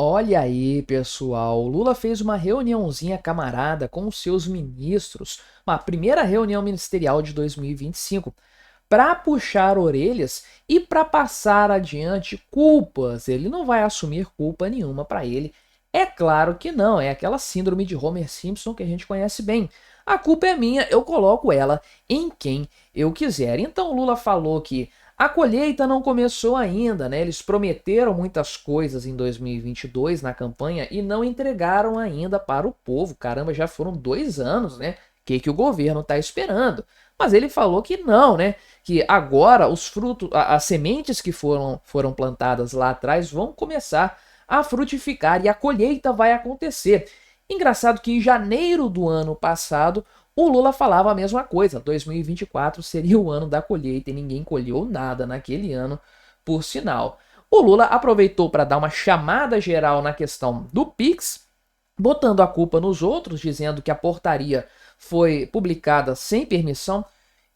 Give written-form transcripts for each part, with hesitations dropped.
Olha aí, pessoal. O Lula fez uma reuniãozinha camarada com os seus ministros, uma primeira reunião ministerial de 2025, para puxar orelhas e para passar adiante culpas. Ele não vai assumir culpa nenhuma para ele. É claro que não, é aquela síndrome de Homer Simpson que a gente conhece bem. A culpa é minha, eu coloco ela em quem eu quiser. Então o Lula falou que a colheita não começou ainda, né? Eles prometeram muitas coisas em 2022 na campanha e não entregaram ainda para o povo. Caramba, já foram 2 anos, né? O que o governo está esperando? Mas ele falou que não, né? Que agora os frutos, as sementes que foram plantadas lá atrás vão começar a frutificar e a colheita vai acontecer. Engraçado que em janeiro do ano passado o Lula falava a mesma coisa, 2024 seria o ano da colheita e ninguém colheu nada naquele ano, por sinal. O Lula aproveitou para dar uma chamada geral na questão do Pix, botando a culpa nos outros, dizendo que a portaria foi publicada sem permissão.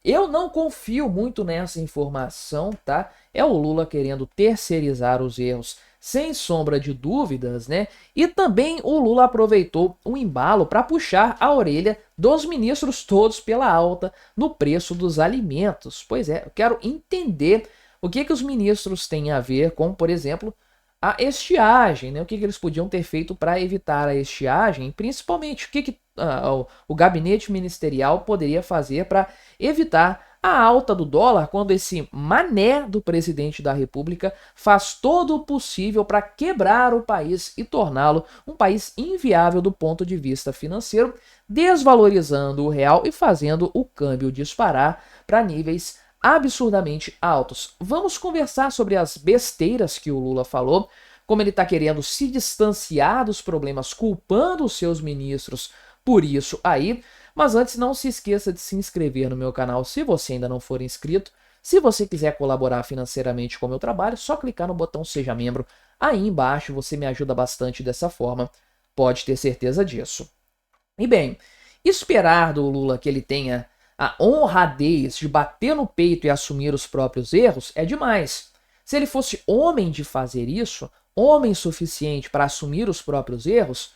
Eu não confio muito nessa informação, tá? É o Lula querendo terceirizar os erros sem sombra de dúvidas, né? E também o Lula aproveitou o embalo para puxar a orelha dos ministros todos pela alta no preço dos alimentos. Pois é, eu quero entender o que os ministros têm a ver com, por exemplo, a estiagem, né? O que eles podiam ter feito para evitar a estiagem, principalmente o gabinete ministerial poderia fazer para evitar a alta do dólar quando esse mané do presidente da República faz todo o possível para quebrar o país e torná-lo um país inviável do ponto de vista financeiro, desvalorizando o real e fazendo o câmbio disparar para níveis absurdamente altos. Vamos conversar sobre as besteiras que o Lula falou, como ele está querendo se distanciar dos problemas, culpando os seus ministros por isso aí. Mas antes, não se esqueça de se inscrever no meu canal se você ainda não for inscrito. Se você quiser colaborar financeiramente com o meu trabalho, só clicar no botão Seja Membro aí embaixo, você me ajuda bastante dessa forma, pode ter certeza disso. E bem, esperar do Lula que ele tenha a honradez de bater no peito e assumir os próprios erros é demais. Se ele fosse homem de fazer isso, homem suficiente para assumir os próprios erros,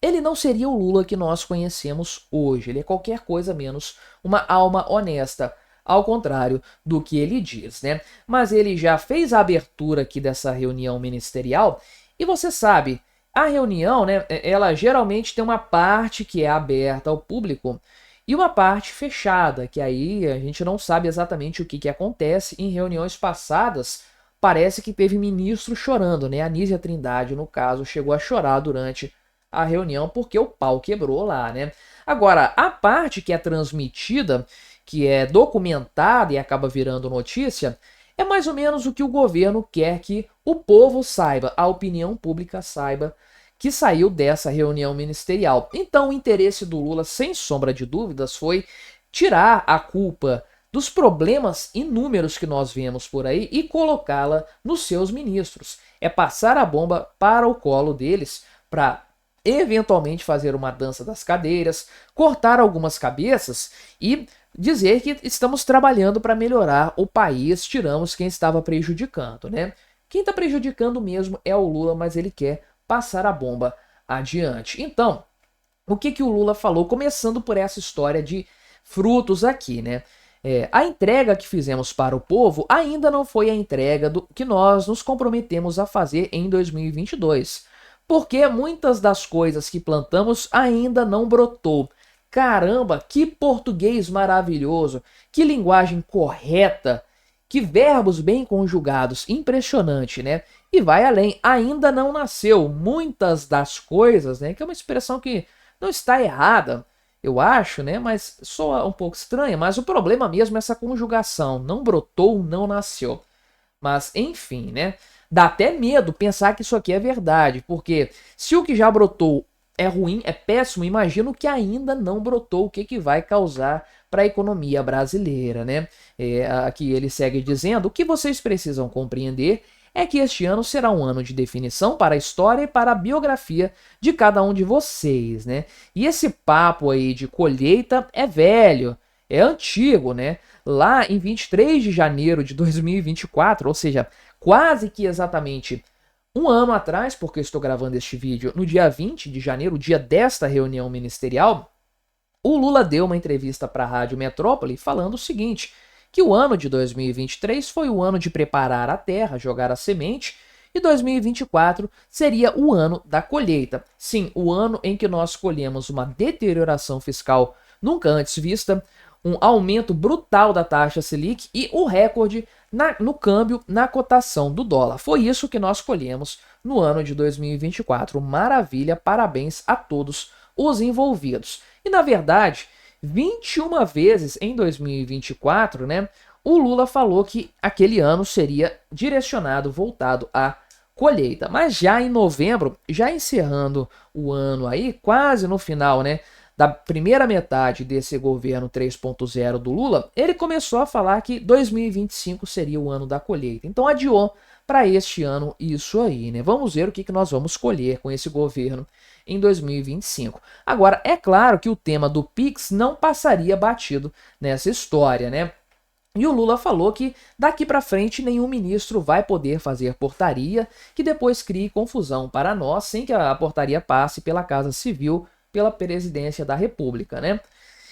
ele não seria o Lula que nós conhecemos hoje. Ele é qualquer coisa menos uma alma honesta, ao contrário do que ele diz, né? Mas ele já fez a abertura aqui dessa reunião ministerial e você sabe, a reunião, né, ela geralmente tem uma parte que é aberta ao público e uma parte fechada, que aí a gente não sabe exatamente o que acontece. Em reuniões passadas, parece que teve ministro chorando, né? A Anísia Trindade, no caso, chegou a chorar durante a reunião porque o pau quebrou lá, né? Agora, a parte que é transmitida, que é documentada e acaba virando notícia, é mais ou menos o que o governo quer que o povo saiba, a opinião pública saiba que saiu dessa reunião ministerial. Então, o interesse do Lula, sem sombra de dúvidas, foi tirar a culpa dos problemas inúmeros que nós vemos por aí e colocá-la nos seus ministros. É passar a bomba para o colo deles para eventualmente fazer uma dança das cadeiras, cortar algumas cabeças e dizer que estamos trabalhando para melhorar o país, tiramos quem estava prejudicando, né? Quem está prejudicando mesmo é o Lula, mas ele quer passar a bomba adiante. Então, o que o Lula falou, começando por essa história de frutos aqui, né? A entrega que fizemos para o povo ainda não foi a entrega do que nós nos comprometemos a fazer em 2022. Porque muitas das coisas que plantamos ainda não brotou. Caramba, que português maravilhoso, que linguagem correta, que verbos bem conjugados, impressionante, né? E vai além, ainda não nasceu muitas das coisas, né? Que é uma expressão que não está errada, eu acho, né? Mas soa um pouco estranha, mas o problema mesmo é essa conjugação, não brotou, não nasceu. Mas, enfim, né? Dá até medo pensar que isso aqui é verdade, porque se o que já brotou é ruim, é péssimo, imagina o que ainda não brotou, o que vai causar para a economia brasileira, né? Aqui ele segue dizendo, o que vocês precisam compreender é que este ano será um ano de definição para a história e para a biografia de cada um de vocês, né? E esse papo aí de colheita é velho, é antigo, né? Lá em 23 de janeiro de 2024, ou seja, quase que exatamente Um ano atrás, porque eu estou gravando este vídeo no dia 20 de janeiro, dia desta reunião ministerial, o Lula deu uma entrevista para a Rádio Metrópole falando o seguinte, que o ano de 2023 foi o ano de preparar a terra, jogar a semente, e 2024 seria o ano da colheita. Sim, o ano em que nós colhemos uma deterioração fiscal nunca antes vista, um aumento brutal da taxa Selic e o recorde no câmbio, na cotação do dólar. Foi isso que nós colhemos no ano de 2024. Maravilha, parabéns a todos os envolvidos. E na verdade, 21 vezes em 2024, né, o Lula falou que aquele ano seria direcionado, voltado à colheita. Mas já em novembro, já encerrando o ano aí, quase no final, né, da primeira metade desse governo 3.0 do Lula, ele começou a falar que 2025 seria o ano da colheita. Então adiou para este ano isso aí, né? Vamos ver o que nós vamos colher com esse governo em 2025. Agora, é claro que o tema do Pix não passaria batido nessa história, né? E o Lula falou que daqui para frente nenhum ministro vai poder fazer portaria que depois crie confusão para nós sem que a portaria passe pela Casa Civil, pela presidência da República, né?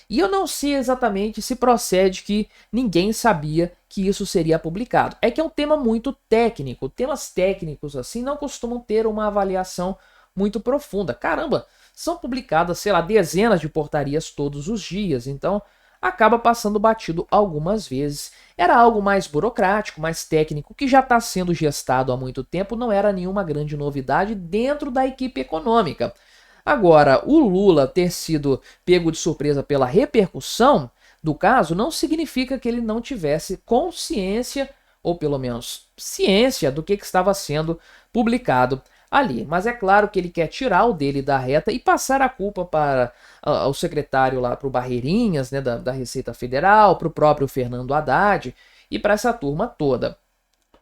E eu não sei exatamente se procede que ninguém sabia que isso seria publicado. É que é um tema muito técnico. Temas técnicos assim não costumam ter uma avaliação muito profunda. Caramba, são publicadas, sei lá, dezenas de portarias todos os dias, então acaba passando batido algumas vezes. Era algo mais burocrático, mais técnico, que já está sendo gestado há muito tempo, não era nenhuma grande novidade dentro da equipe econômica. Agora, o Lula ter sido pego de surpresa pela repercussão do caso não significa que ele não tivesse consciência, ou pelo menos ciência, do que estava sendo publicado ali. Mas é claro que ele quer tirar o dele da reta e passar a culpa para o secretário lá, para o Barreirinhas, né, da Receita Federal, para o próprio Fernando Haddad e para essa turma toda.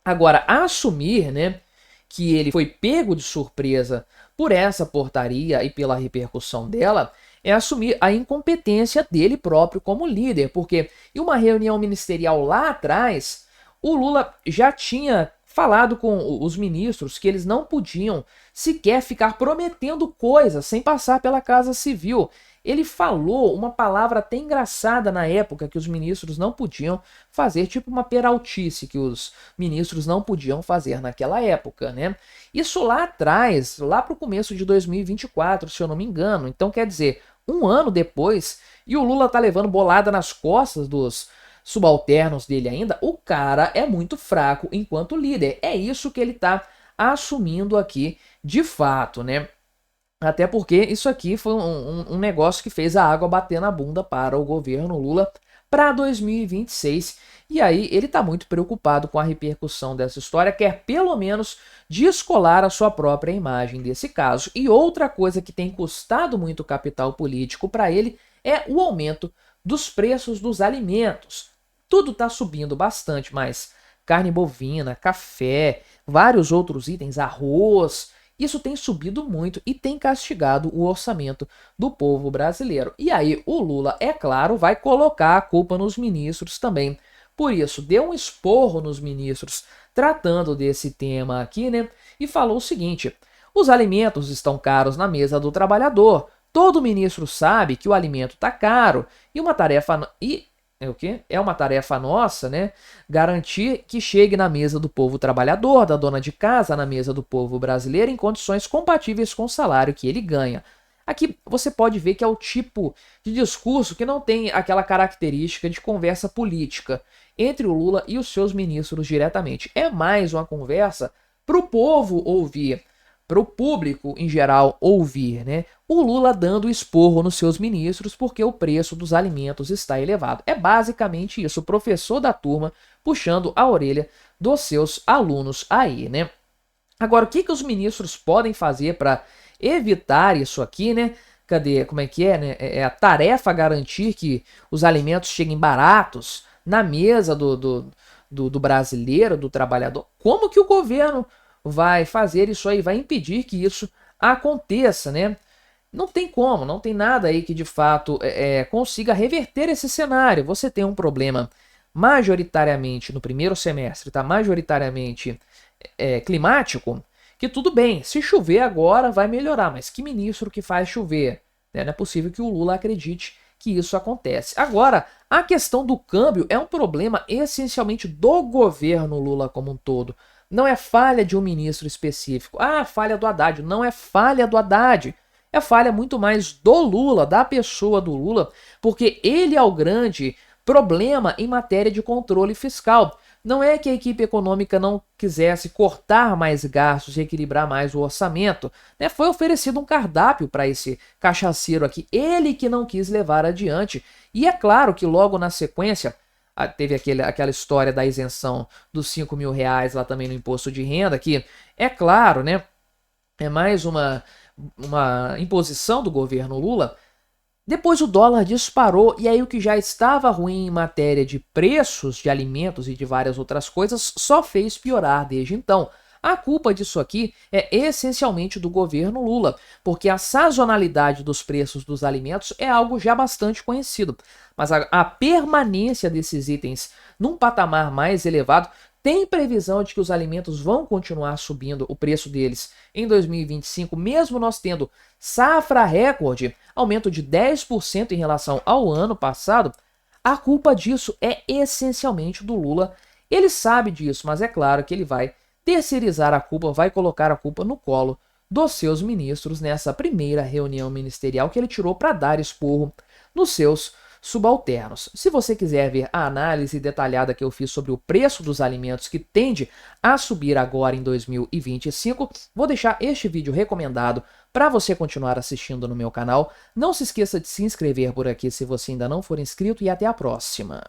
Agora, assumir, né, que ele foi pego de surpresa por essa portaria e pela repercussão dela, é assumir a incompetência dele próprio como líder, porque em uma reunião ministerial lá atrás, o Lula já tinha falado com os ministros que eles não podiam sequer ficar prometendo coisas sem passar pela Casa Civil. Ele falou uma palavra até engraçada na época que os ministros não podiam fazer, tipo uma peraltice que os ministros não podiam fazer naquela época, né? Isso lá atrás, lá para o começo de 2024, se eu não me engano. Então quer dizer, um ano depois, e o Lula tá levando bolada nas costas dos subalternos dele ainda, o cara é muito fraco enquanto líder. É isso que ele tá assumindo aqui de fato, né? Até porque isso aqui foi um negócio que fez a água bater na bunda para o governo Lula para 2026. E aí ele está muito preocupado com a repercussão dessa história, quer pelo menos descolar a sua própria imagem desse caso. E outra coisa que tem custado muito capital político para ele é o aumento dos preços dos alimentos. Tudo está subindo bastante, mas carne bovina, café, vários outros itens, arroz, isso tem subido muito e tem castigado o orçamento do povo brasileiro. E aí o Lula, é claro, vai colocar a culpa nos ministros também. Por isso, deu um esporro nos ministros tratando desse tema aqui, né? E falou o seguinte: os alimentos estão caros na mesa do trabalhador. Todo ministro sabe que o alimento está caro e uma tarefa é o quê? É uma tarefa nossa, né? Garantir que chegue na mesa do povo trabalhador, da dona de casa, na mesa do povo brasileiro, em condições compatíveis com o salário que ele ganha. Aqui você pode ver que é o tipo de discurso que não tem aquela característica de conversa política entre o Lula e os seus ministros diretamente. É mais uma conversa para o povo ouvir, para o público em geral ouvir, né? O Lula dando esporro nos seus ministros porque o preço dos alimentos está elevado. É basicamente isso, o professor da turma puxando a orelha dos seus alunos aí, né? Agora, o que os ministros podem fazer para evitar isso aqui, né? Cadê? Como é que é, né? É a tarefa garantir que os alimentos cheguem baratos na mesa do brasileiro, do trabalhador. Como que o governo vai fazer isso aí, vai impedir que isso aconteça, né? Não tem como, não tem nada aí que de fato consiga reverter esse cenário. Você tem um problema majoritariamente no primeiro semestre, tá? Majoritariamente climático, que tudo bem, se chover agora vai melhorar, mas que ministro que faz chover? Né? Não é possível que o Lula acredite que isso acontece. Agora, a questão do câmbio é um problema essencialmente do governo Lula como um todo. Não é falha de um ministro específico. Ah, falha do Haddad. Não é falha do Haddad. É falha muito mais do Lula, da pessoa do Lula, porque ele é o grande problema em matéria de controle fiscal. Não é que a equipe econômica não quisesse cortar mais gastos e equilibrar mais o orçamento, né? Foi oferecido um cardápio para esse cachaceiro aqui, ele que não quis levar adiante. E é claro que logo na sequência, teve aquela história da isenção dos 5 mil reais lá também no imposto de renda, que é claro, né? É mais uma imposição do governo Lula. Depois o dólar disparou e aí o que já estava ruim em matéria de preços de alimentos e de várias outras coisas só fez piorar desde então. A culpa disso aqui é essencialmente do governo Lula, porque a sazonalidade dos preços dos alimentos é algo já bastante conhecido. Mas a permanência desses itens num patamar mais elevado tem previsão de que os alimentos vão continuar subindo o preço deles em 2025, mesmo nós tendo safra recorde, aumento de 10% em relação ao ano passado. A culpa disso é essencialmente do Lula. Ele sabe disso, mas é claro que ele vai terceirizar a culpa, vai colocar a culpa no colo dos seus ministros nessa primeira reunião ministerial que ele tirou para dar esporro nos seus subalternos. Se você quiser ver a análise detalhada que eu fiz sobre o preço dos alimentos que tende a subir agora em 2025, vou deixar este vídeo recomendado para você continuar assistindo no meu canal. Não se esqueça de se inscrever por aqui se você ainda não for inscrito e até a próxima.